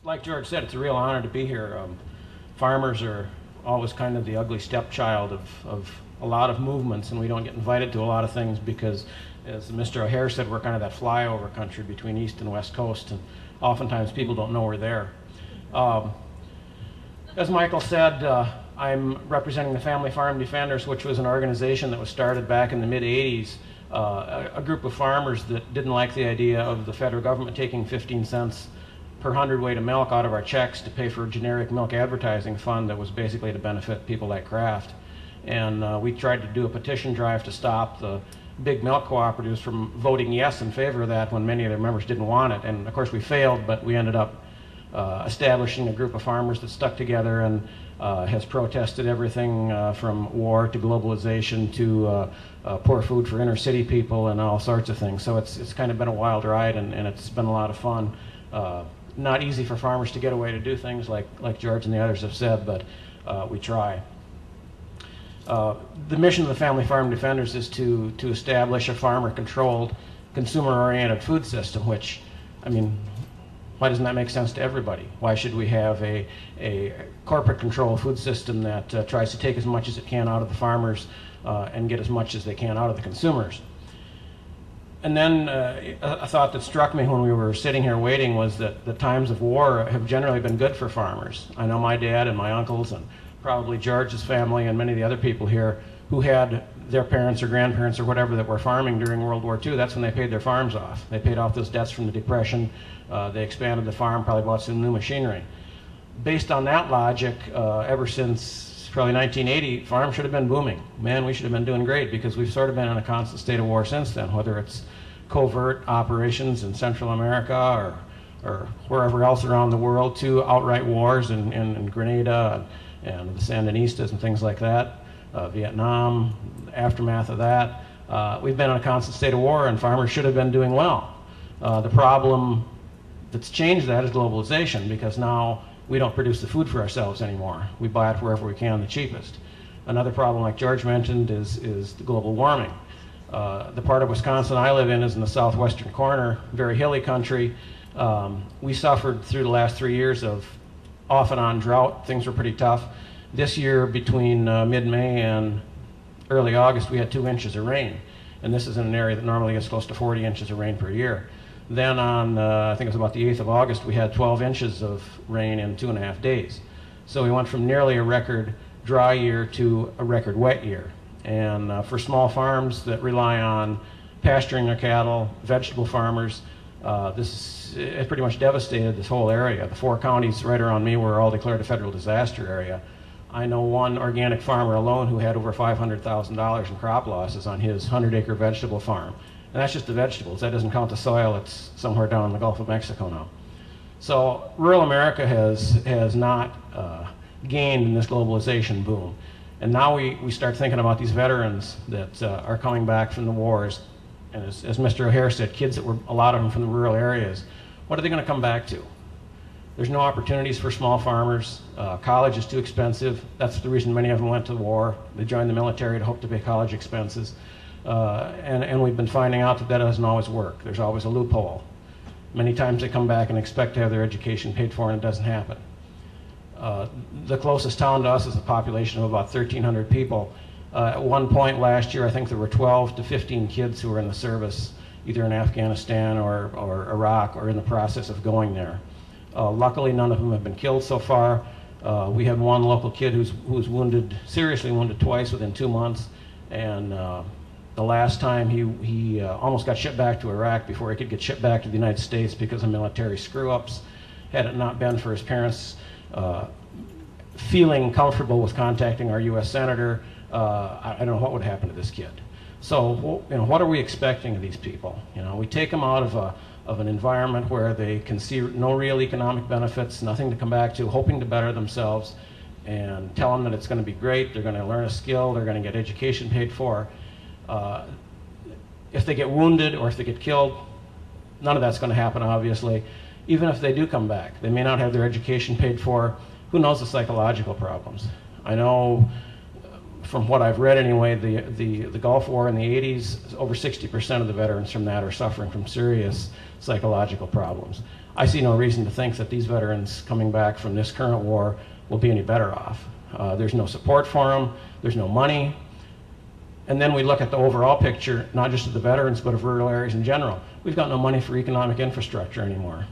Like George said, it's a real honor to be here. Farmers are always kind of the ugly stepchild of a lot of movements, and we don't get invited to a lot of things because, as Mr. O'Hare said, we're kind of that flyover country between East and West Coast, and oftentimes people don't know we're there. As Michael said, I'm representing the Family Farm Defenders, which was an organization that was started back in the mid-'80s, a group of farmers that didn't like the idea of the federal government taking 15 cents per hundredweight of milk out of our checks to pay for a generic milk advertising fund that was basically to benefit people like Kraft. And we tried to do a petition drive to stop the big milk cooperatives from voting yes in favor of that when many of their members didn't want it. And of course we failed, but we ended up establishing a group of farmers that stuck together and has protested everything from war to globalization to poor food for inner city people and all sorts of things. So it's kind of been a wild ride, and it's been a lot of fun. Not easy for farmers to get away to do things like George and the others have said, but we try. The mission of the Family Farm Defenders is to establish a farmer-controlled, consumer-oriented food system, which, I mean, why doesn't that make sense to everybody? Why should we have a corporate-controlled food system that tries to take as much as it can out of the farmers and get as much as they can out of the consumers? And then a thought that struck me when we were sitting here waiting was that the times of war have generally been good for farmers. I know my dad and my uncles and probably George's family and many of the other people here who had their parents or grandparents or whatever that were farming during World War II. That's when they paid their farms off. They paid off those debts from the Depression. They expanded the farm, probably bought some new machinery. Based on that logic, ever since probably 1980, farms should have been booming. Man, we should have been doing great because we've sort of been in a constant state of war since then, whether it's covert operations in Central America or wherever else around the world, to outright wars in Grenada and the Sandinistas and things like that, Vietnam, the aftermath of that. We've been in a constant state of war, and farmers should have been doing well. The problem that's changed that is globalization, because now we don't produce the food for ourselves anymore. We buy it wherever we can, the cheapest. Another problem, like George mentioned, is the global warming. The part of Wisconsin I live in is in the southwestern corner, very hilly country. We suffered through the last 3 years of off and on drought. Things were pretty tough. This year, between mid-May and early August, we had 2 inches of rain. And this is in an area that normally gets close to 40 inches of rain per year. Then on, I think it was about the 8th of August, we had 12 inches of rain in 2.5 days. So we went from nearly a record dry year to a record wet year. And for small farms that rely on pasturing their cattle, vegetable farmers, it pretty much devastated this whole area. The 4 counties right around me were all declared a federal disaster area. I know one organic farmer alone who had over $500,000 in crop losses on his 100-acre vegetable farm. And that's just the vegetables. That doesn't count the soil. It's somewhere down in the Gulf of Mexico now. So rural America has not gained in this globalization boom. And now we start thinking about these veterans that are coming back from the wars. And as Mr. O'Hare said, kids that were, a lot of them from the rural areas, what are they going to come back to? There's no opportunities for small farmers. College is too expensive. That's the reason many of them went to the war. They joined the military to hope to pay college expenses. And we've been finding out that doesn't always work. There's always a loophole. Many times they come back and expect to have their education paid for, and it doesn't happen. The closest town to us is a population of about 1,300 people. At one point last year, I think there were 12 to 15 kids who were in the service, either in Afghanistan or Iraq, or in the process of going there. Luckily, none of them have been killed so far. We had one local kid who was wounded, seriously wounded twice within 2 months, and the last time he almost got shipped back to Iraq before he could get shipped back to the United States because of military screw-ups. Had it not been for his parents feeling comfortable with contacting our U.S. Senator, I don't know what would happen to this kid. So, you know, what are we expecting of these people? You know, we take them out of an environment where they can see no real economic benefits, nothing to come back to, hoping to better themselves, and tell them that it's going to be great, they're going to learn a skill, they're going to get education paid for. If they get wounded or if they get killed, none of that's going to happen, obviously. Even if they do come back, they may not have their education paid for. Who knows the psychological problems? I know from what I've read anyway, the Gulf War in the 80s, over 60% of the veterans from that are suffering from serious psychological problems. I see no reason to think that these veterans coming back from this current war will be any better off. There's no support for them, there's no money. And then we look at the overall picture, not just of the veterans, but of rural areas in general. We've got no money for economic infrastructure anymore.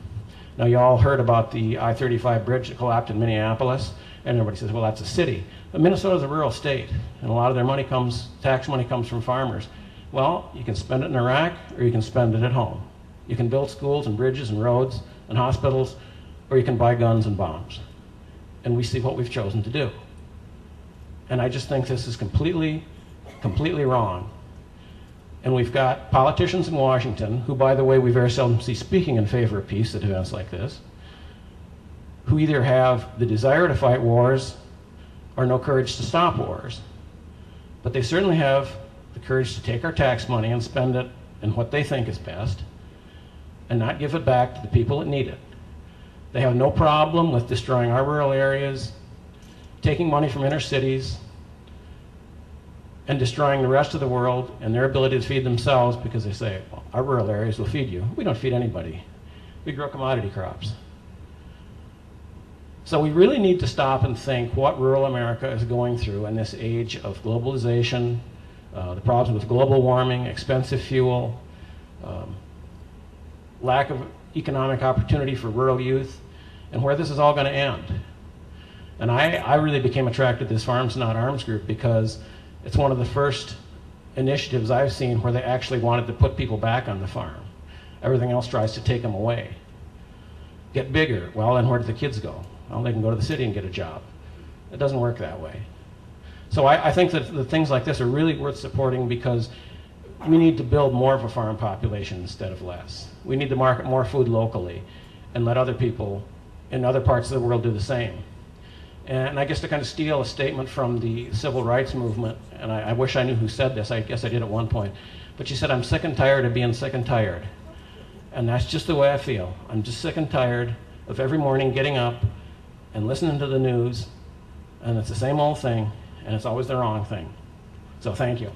Now, you all heard about the I-35 bridge that collapsed in Minneapolis, and everybody says, well, that's a city. But Minnesota's a rural state, and a lot of their money comes, tax money comes from farmers. Well, you can spend it in Iraq, or you can spend it at home. You can build schools and bridges and roads and hospitals, or you can buy guns and bombs. And we see what we've chosen to do. And I just think this is completely wrong. And we've got politicians in Washington, who, by the way, we very seldom see speaking in favor of peace at events like this, who either have the desire to fight wars or no courage to stop wars. But they certainly have the courage to take our tax money and spend it in what they think is best and not give it back to the people that need it. They have no problem with destroying our rural areas, taking money from inner cities, and destroying the rest of the world and their ability to feed themselves because they say, well, our rural areas will feed you. We don't feed anybody. We grow commodity crops. So we really need to stop and think what rural America is going through in this age of globalization, the problems with global warming, expensive fuel, lack of economic opportunity for rural youth, and where this is all going to end. And I really became attracted to this Farms Not Arms group because it's one of the first initiatives I've seen where they actually wanted to put people back on the farm. Everything else tries to take them away. Get bigger. Well, then where do the kids go? Well, they can go to the city and get a job. It doesn't work that way. So I think that the things like this are really worth supporting because we need to build more of a farm population instead of less. We need to market more food locally and let other people in other parts of the world do the same. And I guess to kind of steal a statement from the civil rights movement, and I wish I knew who said this, I guess I did at one point, but she said, I'm sick and tired of being sick and tired. And that's just the way I feel. I'm just sick and tired of every morning getting up and listening to the news, and it's the same old thing, and it's always the wrong thing. So thank you.